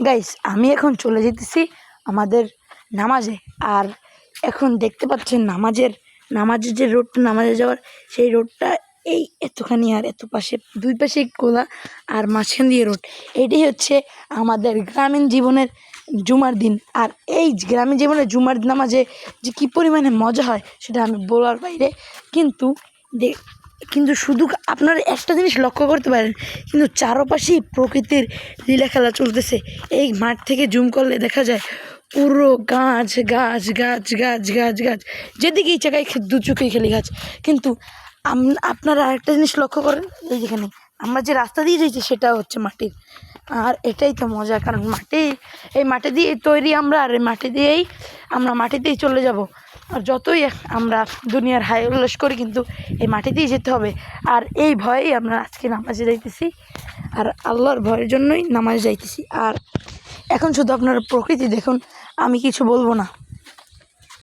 Guys আমি এখন চলে যেতেছি আমাদের নামাজে। আর এখন দেখতে পাচ্ছেন নামাজের যে রোডটা, নামাজে যাওয়ার সেই রোডটা এই এতখানি, আর এত পাশে দুই পাশে কোলা আর মাঝখান দিয়ে রোড। এটাই হচ্ছে আমাদের গ্রামীণ জীবনের জুমার দিন। আর এই গ্রামীণ জীবনের জুমার নামাজে যে কী পরিমাণে মজা হয় সেটা আমি বলার বাইরে। কিন্তু শুধু আপনারা একটা জিনিস লক্ষ্য করতে পারেন, কিন্তু চারপাশেই প্রকৃতির লীলা খেলা চলতেছে। এই মাঠ থেকে জুম করলে দেখা যায় পুরো গাছ গাছ গাছ গাছ গাছ গাছ, যেদিকে ইচ্ছা দু চোখেই খেলি গাছ। কিন্তু আপনারা আরেকটা জিনিস লক্ষ্য করেন, এই যেখানে আমরা যে রাস্তা দিয়ে যাইছি সেটা হচ্ছে মাটির। আর এটাই তো মজা, কারণ এই মাটি দিয়েই তৈরি আমরা, আর এই মাটিতেই চলে যাব। আর যতই আমরা দুনিয়ার হাই উল্লাস করি, কিন্তু এই মাটিতেই যেতে হবে। আর এই ভয়েই আমরা আজকে নামাজে যাইতেছি, আর আল্লাহর ভয়ের জন্যই নামাজে যাইতেছি। আর এখন শুধু আপনারা প্রকৃতি দেখুন, আমি কিছু বলবো না।